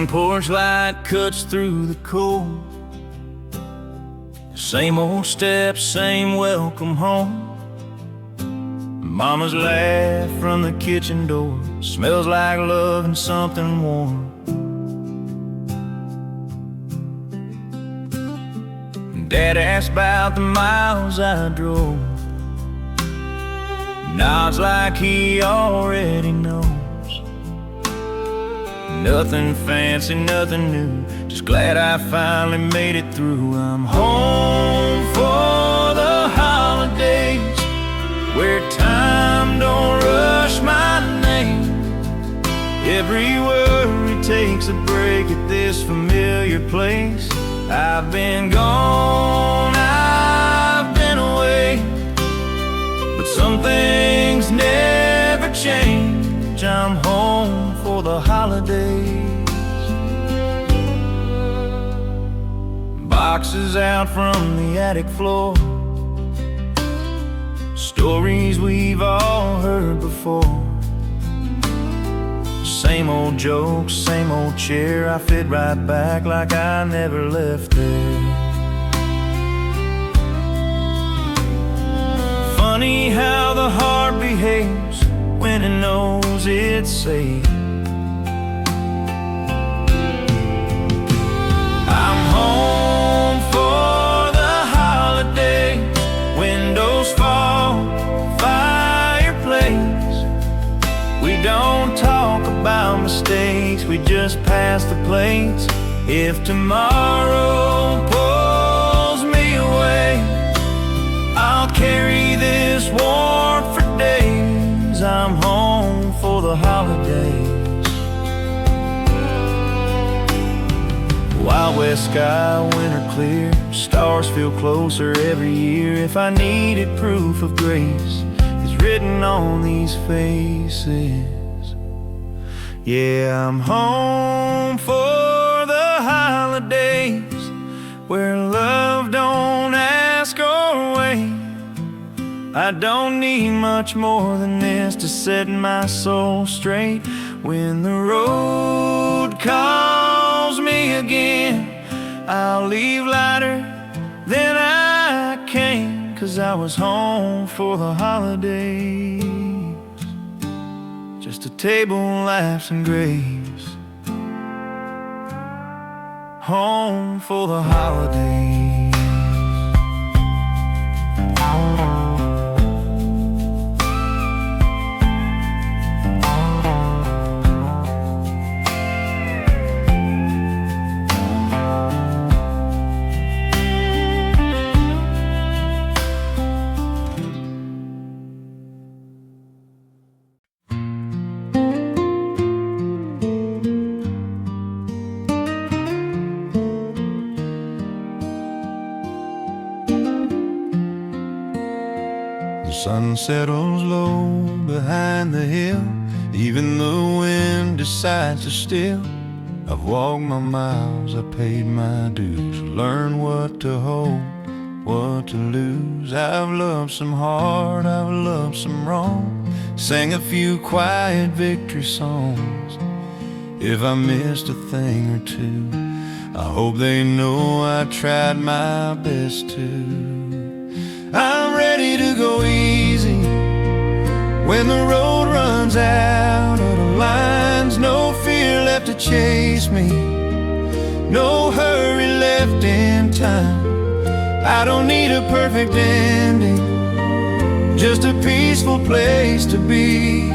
Front porch light cuts through the cold. Same old steps, same welcome home. Mama's laugh from the kitchen door smells like love and something warm. Dad asked about the miles I drove, nods like he already knows. Nothing fancy, nothing new, just glad I finally made it through. I'm home for the holidays, where time don't rush my name. Every worry takes a break at this familiar place. I've been gone, I've been away, but some things never change. I'm home for the holidays. Boxes out from the attic floor, stories we've all heard before. Same old jokes, same old chair, I fit right back like I never left there. Funny how the heart behaves when it knows it's safe. I'm home for the holidays, windows fall, fireplace. We don't talk about mistakes, we just pass the plates. If tomorrow pulls me away, I'll carry this warmth for days. I'm home for the holidays. Wild west sky, winter clear, stars feel closer every year. If I needed proof of grace, it's written on these faces. Yeah, I'm home for the holidays, where love don't ask or wait. I don't need much more than this to set my soul straight. When the road calls me again, I'll leave lighter than I came, 'cause I was home for the holidays. Just a table, laughs and graves. Home for the holidays. The sun settles low behind the hill, even the wind decides to still. I've walked my miles, I paid my dues, learned what to hold, what to lose. I've loved some hard, I've loved some wrong, sang a few quiet victory songs. If I missed a thing or two, I hope they know I tried my best to. I'm ready to go easy when the road runs out of the lines. No fear left to chase me, no hurry left in time. I don't need a perfect ending, just a peaceful place to be.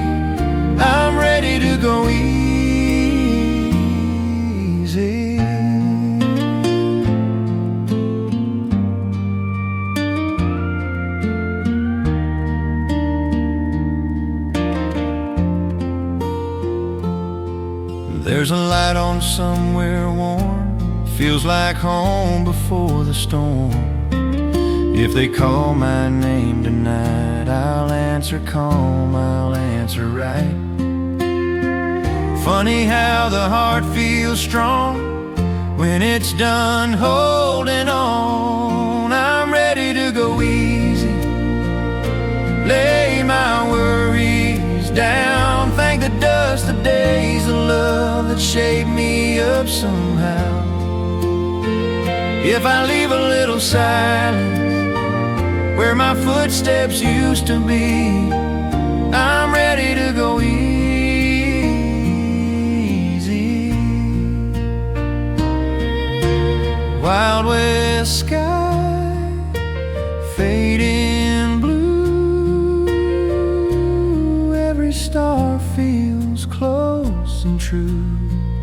I'm ready to go easy. There's a light on somewhere warm, feels like home before the storm. If they call my name tonight, I'll answer calm, I'll answer right. Funny how the heart feels strong when it's done holding on. I'm ready to go easy, lay my worries down, thank the dust of days of love that would shape me up somehow. If I leave a little silence where my footsteps used to be, I'm ready to go easy. Wild West sky, fading blue, every star feels close and true.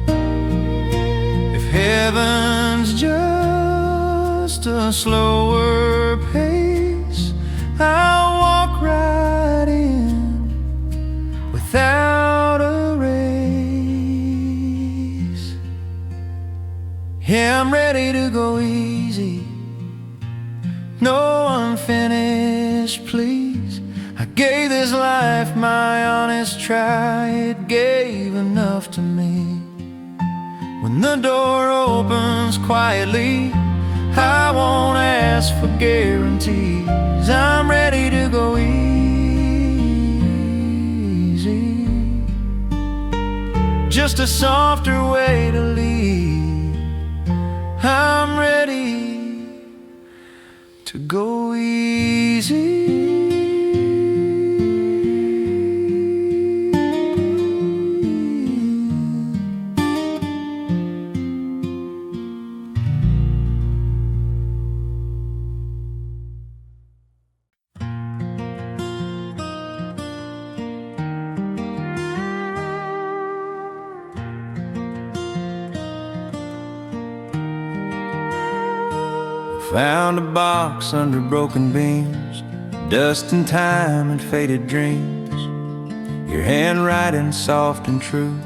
If heaven's just a slower pace, I'll walk right in without a race. Yeah, I'm ready to go easy, no unfinished pleas. I gave this life my honest try, it gave enough to me. When the door opens quietly, I won't ask for guarantees. I'm ready to go easy, just a softer way to lead. I'm ready to go easy. Found a box under broken beams, dust and time and faded dreams. Your handwriting soft and true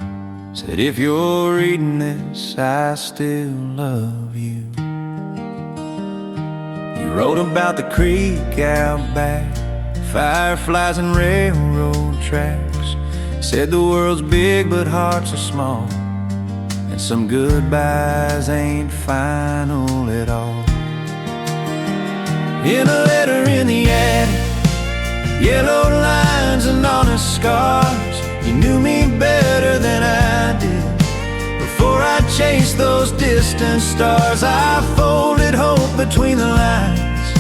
said, if you're reading this, I still love you. You wrote about the creek out back, fireflies and railroad tracks. Said the world's big but hearts are small, and some goodbyes ain't final at all. In a letter in the attic, yellowed lines and honest scars. You knew me better than I did. Before I chased those distant stars, I folded hope between the lines,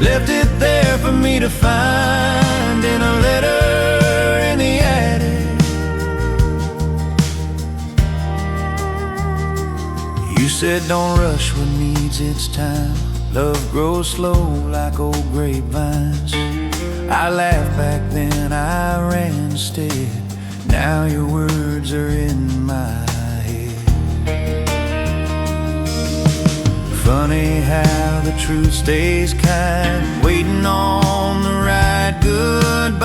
left it there for me to find. In a letter in the attic, you said don't rush what needs its time. Love grows slow like old grapevines. I laughed back then, I ran instead. Now your words are in my head. Funny how the truth stays kind, waiting on the right goodbye.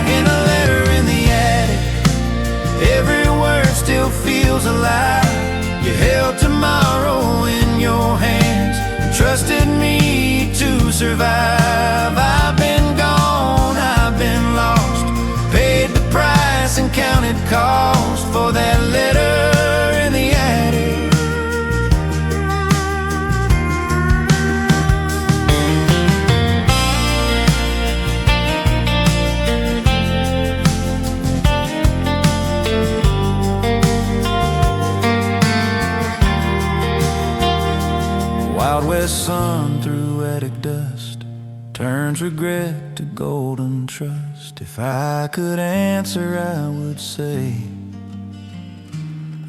In a letter in the attic, every word still feels alive. You held tomorrow in your hands and trusted me to survive. I've been gone, I've been lost, paid the price and counted cost for that letter in the attic. Wild West sun through attic dust turns regret to golden trust. If I could answer, I would say,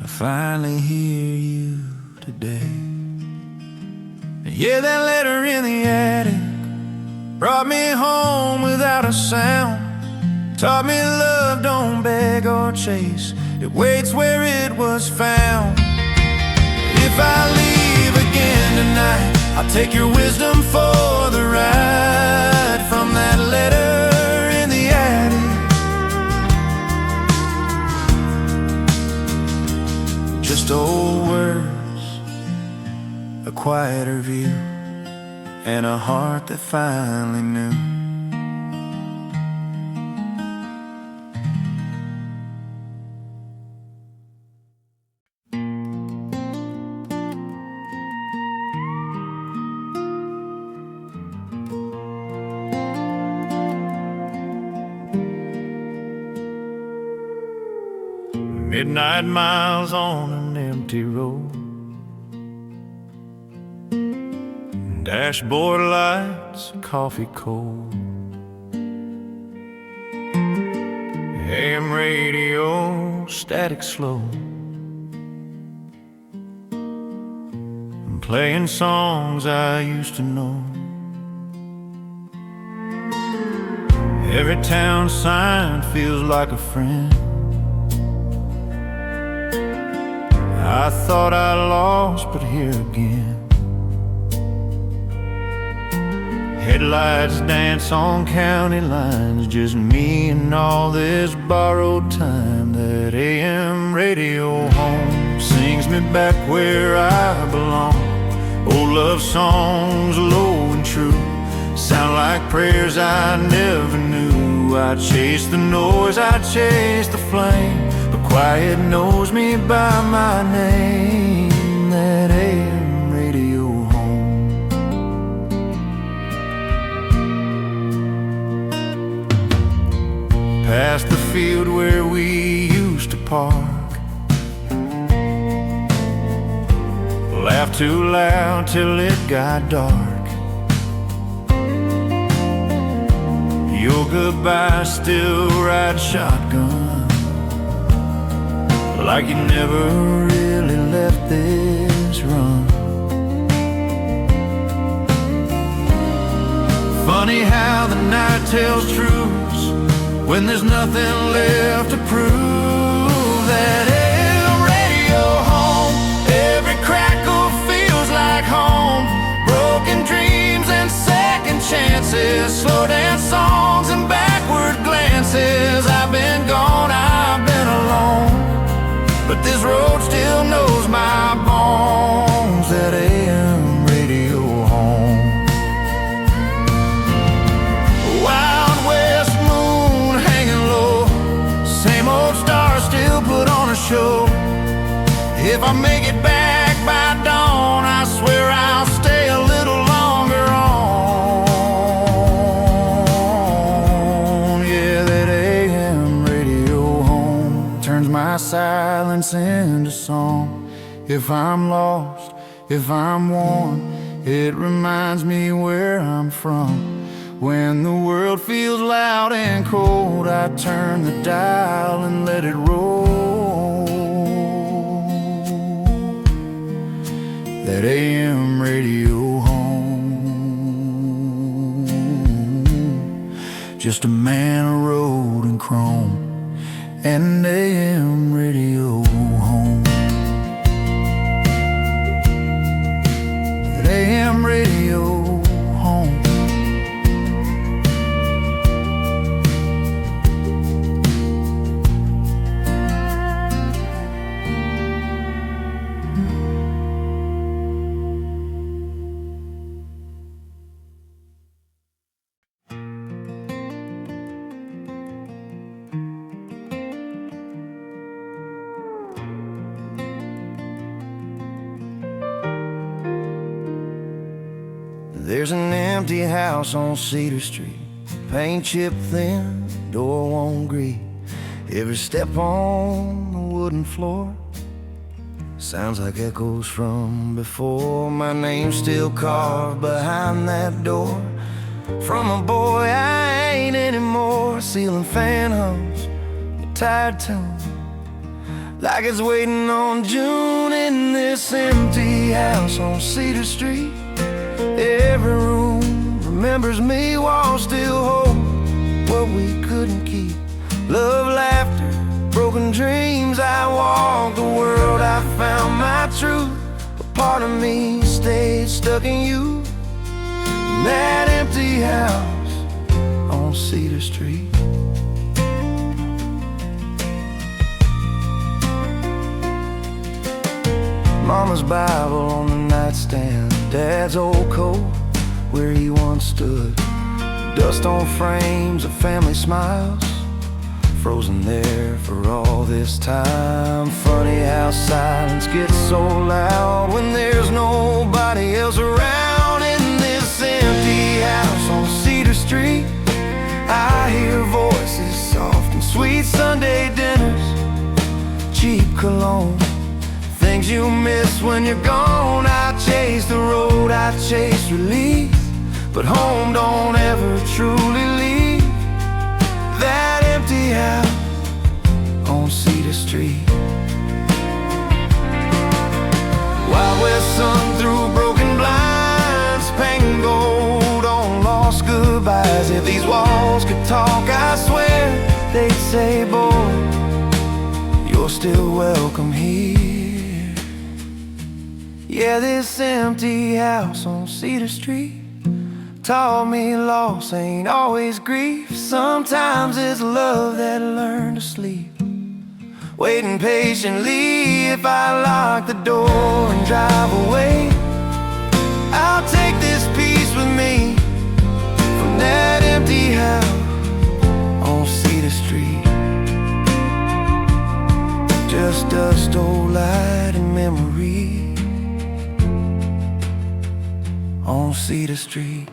I finally hear you today. Yeah, that letter in the attic brought me home without a sound. Taught me love don't beg or chase, it waits where it was found. If I leave again tonight, I'll take your wisdom for the ride. From that letter in the attic, just old words, a quieter view, and a heart that finally knew. Midnight miles on an empty road, dashboard lights, coffee cold, AM radio, static slow, playing songs I used to know. Every town sign feels like a friend. I thought I lost, but here again. Headlights dance on county lines, just me and all this borrowed time. That AM radio home sings me back where I belong. Old love songs, low and true, sound like prayers I never knew. I chase the noise, I chase the flame, but quiet knows me by my name. That AM radio home. Past the field where we used to park, laughed too loud till it got dark. Your goodbye still ride shotgun, like you never really left this run. Funny how the night tells truths when there's nothing left to prove. That AM radio home, every crackle feels like home. Broken dreams and second chances, slow dance songs and backward glances. I've been gone, I've been alone, but this road still knows my bones. That AM radio home. Wild west moon hanging low, same old stars still put on a show. If I make it back by dawn, I swear I'll stay a little longer on. Yeah, that AM radio home turns my silence into song. If I'm lost, if I'm worn, it reminds me where I'm from. When the world feels loud and cold, I turn the dial and let it roll. That AM radio home. Just a man, a road and chrome, and an AM radio home. That AM radio home. There's an empty house on Cedar Street, paint chipped thin, door won't greet. Every step on the wooden floor sounds like echoes from before. My name's still carved behind that door. From a boy I ain't anymore. Ceiling fan hums a tired tune, like it's waiting on June in this empty house on Cedar Street. Every room remembers me, walls still hold what we couldn't keep. Love, laughter, broken dreams. I walked the world, I found my truth, but part of me stayed stuck in you. In that empty house on Cedar Street. Mama's Bible on the nightstand, Dad's old coat where he once stood. Dust on frames of family smiles, frozen there for all this time. Funny how silence gets so loud when there's nobody else around. In this empty house on Cedar Street, I hear voices soft and sweet. Sunday dinners, things you miss when you're gone. I chase the road, I chase relief, but home don't ever truly leave. That empty house on Cedar Street. Wild West sun through broken blinds, paint gold on lost goodbyes. If these walls could talk, I swear they'd say, boy, you're still welcome here. Yeah, this empty house on Cedar Street taught me loss ain't always grief. Sometimes it's love that learned to sleep, waiting patiently. If I lock the door and drive away, I'll take this piece with me from that empty house on Cedar Street. Just dust, old light, and memory on Cedar Street.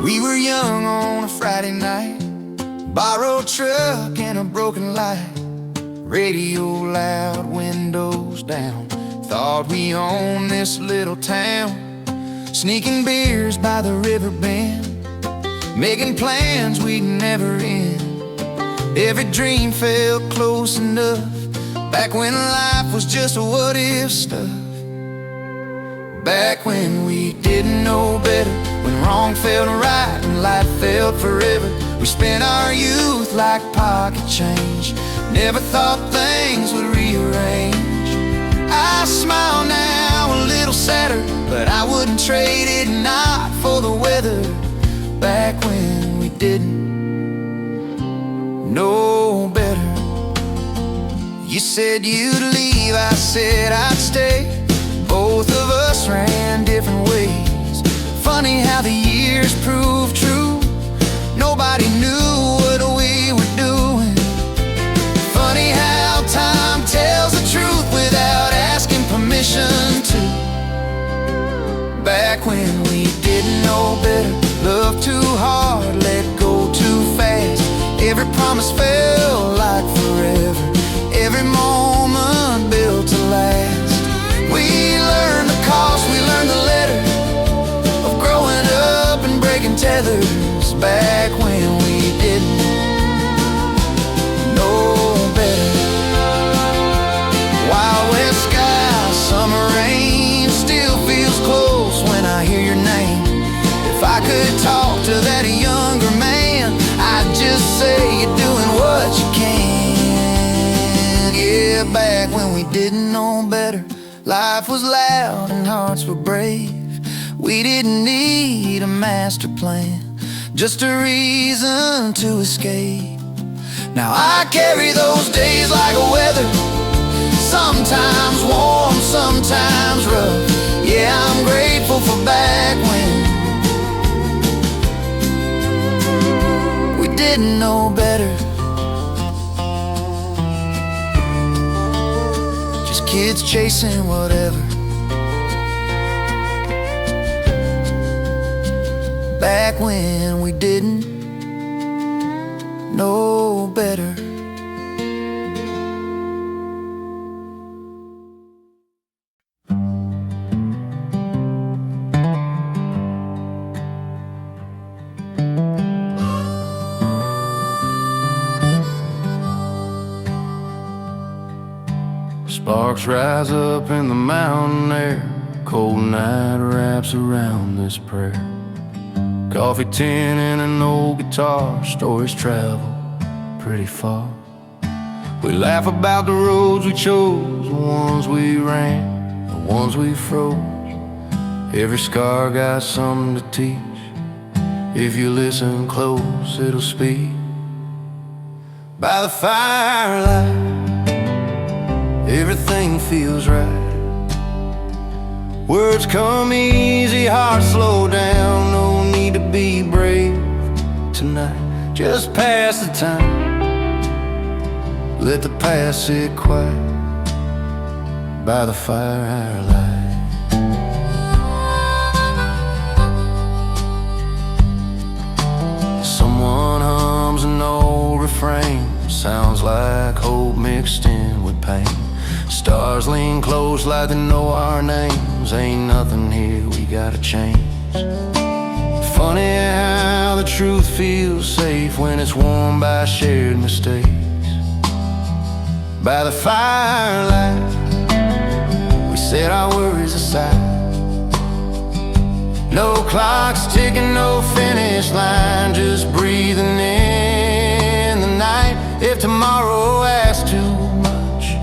We were young on a Friday night, borrowed truck and a broken light, radio loud, windows down. Thought we owned this little town, sneaking beers by the river bend, making plans we'd never end. Every dream felt close enough, back when life was just a what-if stuff. Back when we didn't know better, when wrong felt right and life felt forever. We spent our youth like pocket change, never thought things would rearrange. I smile now a little sadder, but I wouldn't trade it not for the weather. Back when we didn't know better. You said you'd leave, I said I'd stay. Both of us ran different ways. Funny how the years proved true. Nobody knew what we were doing. Funny how time tells the truth without asking permission to. Back when we didn't know better, loved too hard, let go too fast. Every promise felt like forever, every moment built to last. We learned the cost, we learned the letter of growing up and breaking tethers. Back when we didn't know better. Wild West sky, summer rain, still feels close when I hear your name. If I could talk to that younger man, I'd just say you're doing what you can. Yeah, back when we didn't know better, life was loud and hearts were brave. We didn't need a master plan, just a reason to escape. Now I carry those days like a weather, sometimes warm, sometimes rough. Yeah, I'm grateful for back when we didn't know better. Just kids chasing whatever. Back when we didn't know better. Sparks rise up in the mountain air, cold night wraps around this prayer. Coffee tin and an old guitar, stories travel pretty far. We laugh about the roads we chose, the ones we ran, the ones we froze. Every scar got something to teach. If you listen close, it'll speak. By the firelight, everything feels right. Words come easy, heart slow down. No need to be brave tonight. Just pass the time. Let the past sit quiet by the firelight. Someone hums an old refrain. Sounds like hope mixed in with pain. Stars lean close like they know our names. Ain't nothing here we gotta change. Funny how the truth feels safe when it's warmed by shared mistakes. By the firelight, we set our worries aside. No clocks ticking, no finish line, just breathing in the night. If tomorrow asks too much,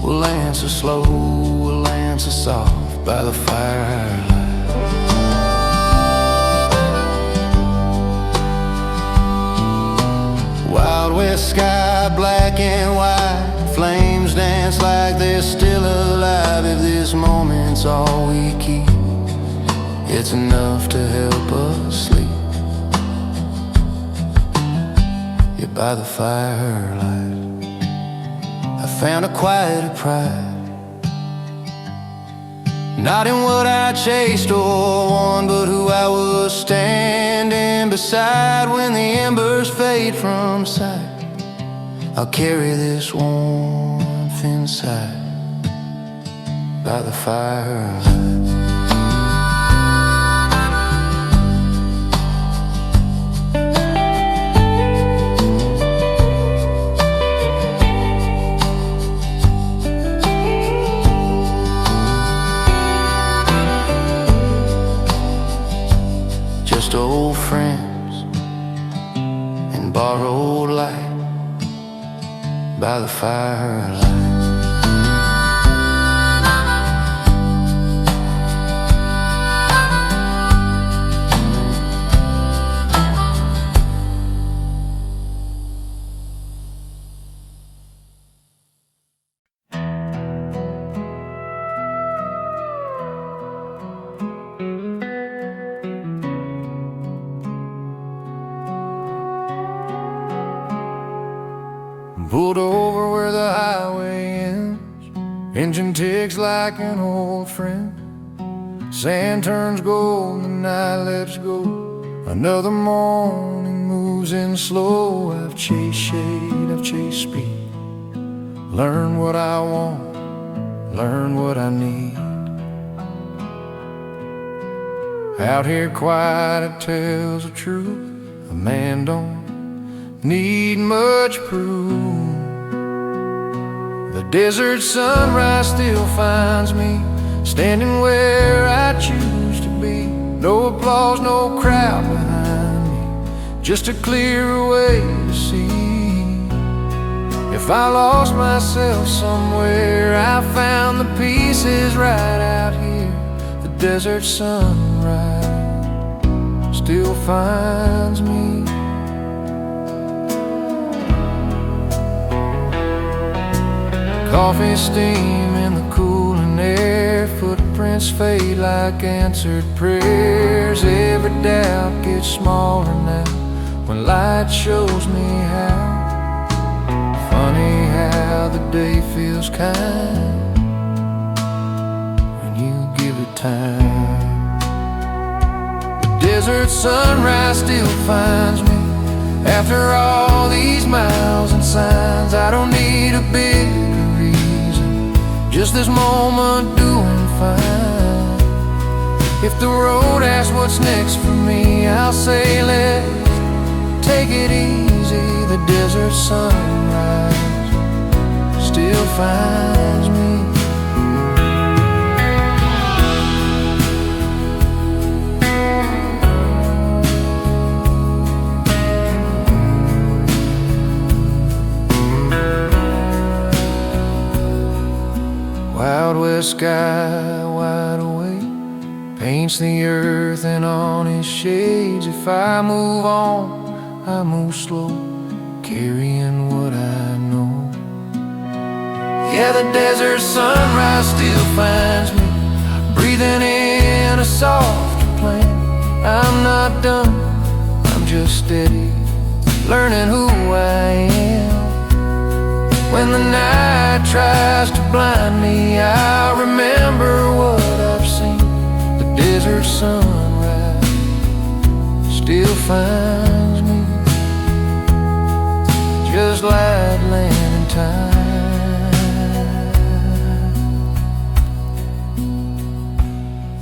we'll answer slow, we'll answer soft by the firelight. Wild west sky, black and white. Flames dance like they're still alive. If this moment's all we keep, it's enough to help us sleep. Yeah, by the firelight, I found a quieter pride. Not in what I chased or won, but who I was standing beside. When the embers fade from sight, I'll carry this warmth inside by the firelight. Just old friends and borrowed light by the firelight. Pulled over where the highway ends. Engine ticks like an old friend. Sand turns gold and the night lets go. Another morning moves in slow. I've chased shade, I've chased speed. Learn what I want, learn what I need. Out here quiet, it tells the truth. A man don't need much proof. The desert sunrise still finds me standing where I choose to be. No applause, no crowd behind me, just a clear way to see. If I lost myself somewhere, I found the pieces right out here. The desert sunrise still finds me. Coffee steam in the cooling air. Footprints fade like answered prayers. Every doubt gets smaller now when light shows me how. Funny how the day feels kind when you give it time. The desert sunrise still finds me. After all these miles and signs, I don't need a big reason, just this moment doing fine. If the road asks what's next for me, I'll say let's take it easy. The desert sunrise still finds me. Wild west sky, wide awake, paints the earth and on his shades. If I move on, I move slow, carrying what I know. Yeah, the desert sunrise still finds me, breathing breathing in a softer plan. I'm not done, I'm just steady, learning who I am. When the night tries to blind me, I remember what I've seen. The desert sunrise still finds me, just like land and time.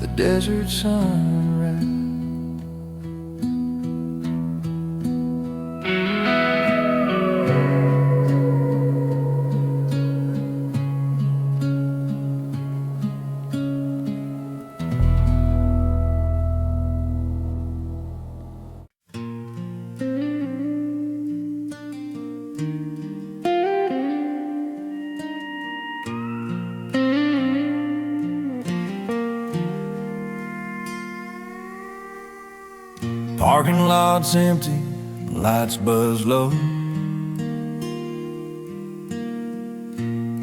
The desert sunrise. Parking lot's empty, lights buzz low.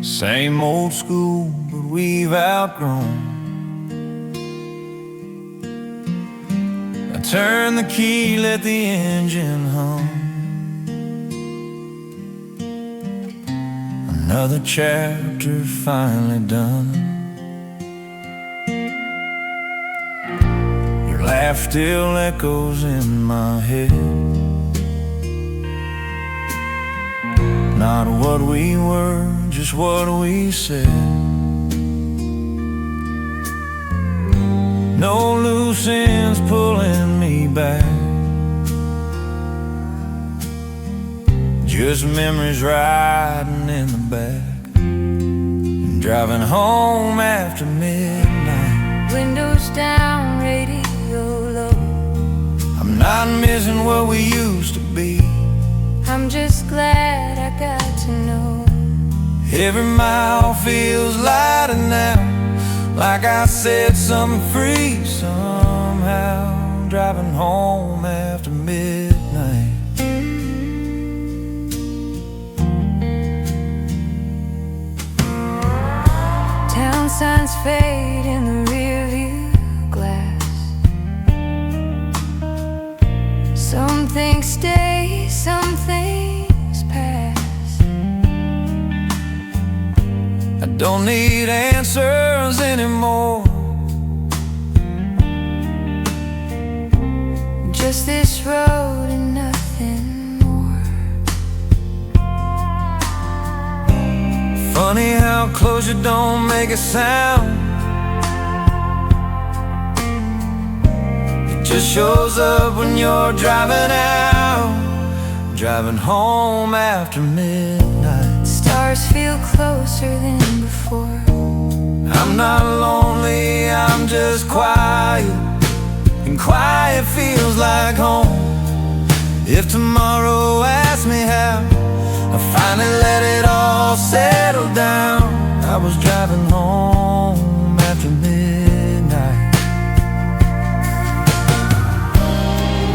Same old school, but we've outgrown. I turn the key, let the engine hum. Another chapter finally done. Laugh still echoes in my head. Not what we were, just what we said. No loose ends pulling me back, just memories riding in the back, and driving home after midnight. Windows down, radio low. I'm not missing what we used to be. I'm just glad I got to know. Every mile feels lighter now, like I set something free somehow. Driving home after midnight. Town signs fade in the rearview glass. Some things stay, some things pass. I don't need answers anymore, Just this road and nothing more. funny how closure don't make a sound. It just shows up when you're driving out, driving home after midnight. Stars feel closer than before. I'm not lonely, I'm just quiet, and quiet feels like home. If tomorrow asks me how, I finally let it all settle down. I was driving home after midnight.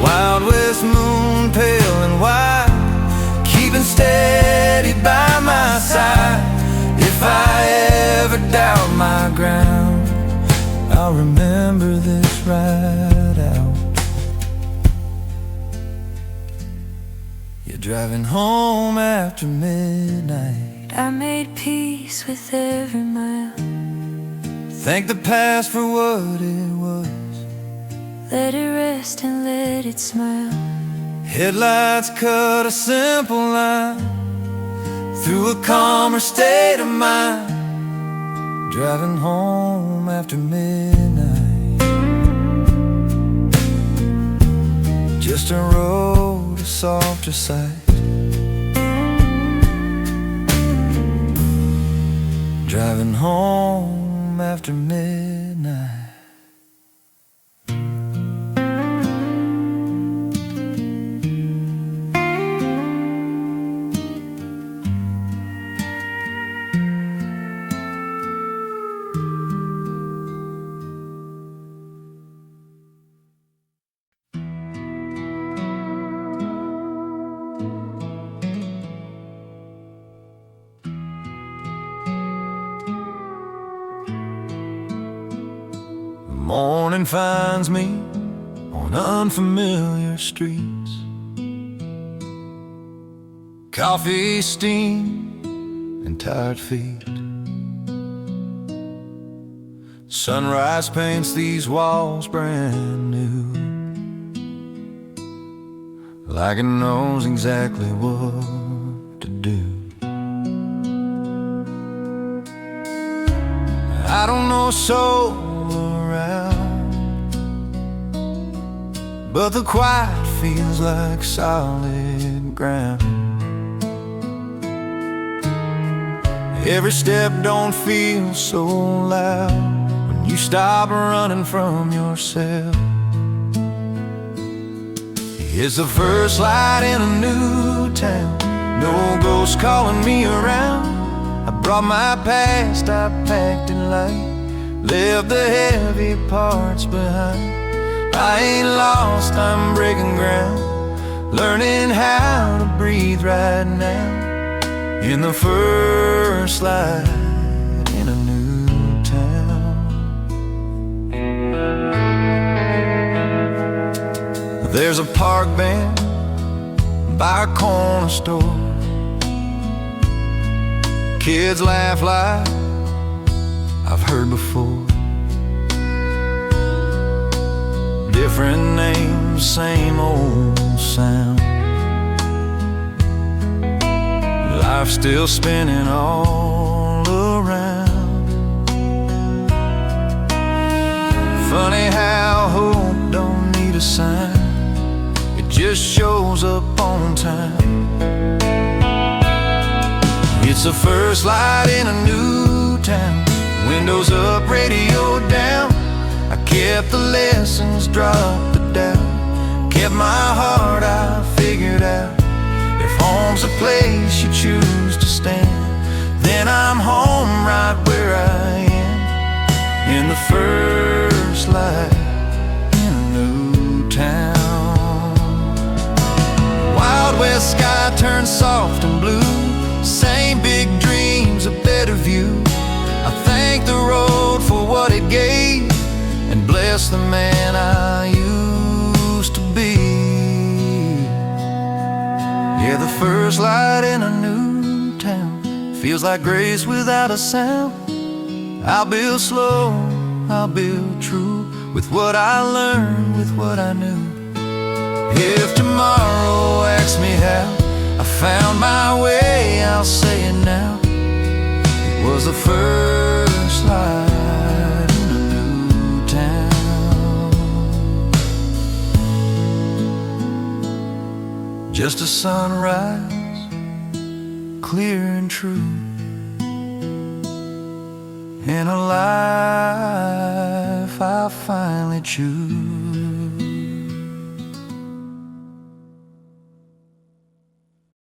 Wild west moon, pale and white, keeping steady by my side. If I ever doubt my ground, I'll remember this ride out. You're driving home after midnight. I made peace with every mile. Thank the past for what it was. Let it rest and let it smile. Headlights cut a simple line through a calmer state of mind. Driving home after midnight. Just a road, a softer sight. Driving home after midnight. morning finds me on unfamiliar streets. Coffee, steam, and tired feet. Sunrise paints these walls brand new, like it knows exactly what to do. I don't know a soul around, but the quiet feels like solid ground. Every step don't feel so loud when you stop running from yourself. It's the first light in a new town, no ghosts calling me around. I brought my past, I packed it light, left the heavy parts behind. I ain't lost, I'm breaking ground, learning how to breathe right now. In the first light in a new town. There's a park bench by a corner store. Kids laugh like I've heard before. Different names, same old sound. Life's still spinning all around. Funny how hope don't need a sign, it just shows up on time. It's the first light in a new town, windows up, radio down. I kept the lessons, dropped the doubt, kept my heart, I figured out. If home's a place you choose to stand, then I'm home right where I am. In the first light in a new town. Wild west sky turns soft and blue, same big dreams, a better view. I thank the road for what it gave, and bless the man I used to be. Yeah, the first light in a new town feels like grace without a sound. I'll build slow, I'll build true, with what I learned, with what I knew. If tomorrow asks me how I found my way, I'll say it now. It was the first light in a new town. Just a sunrise, clear and true, and a life I finally choose.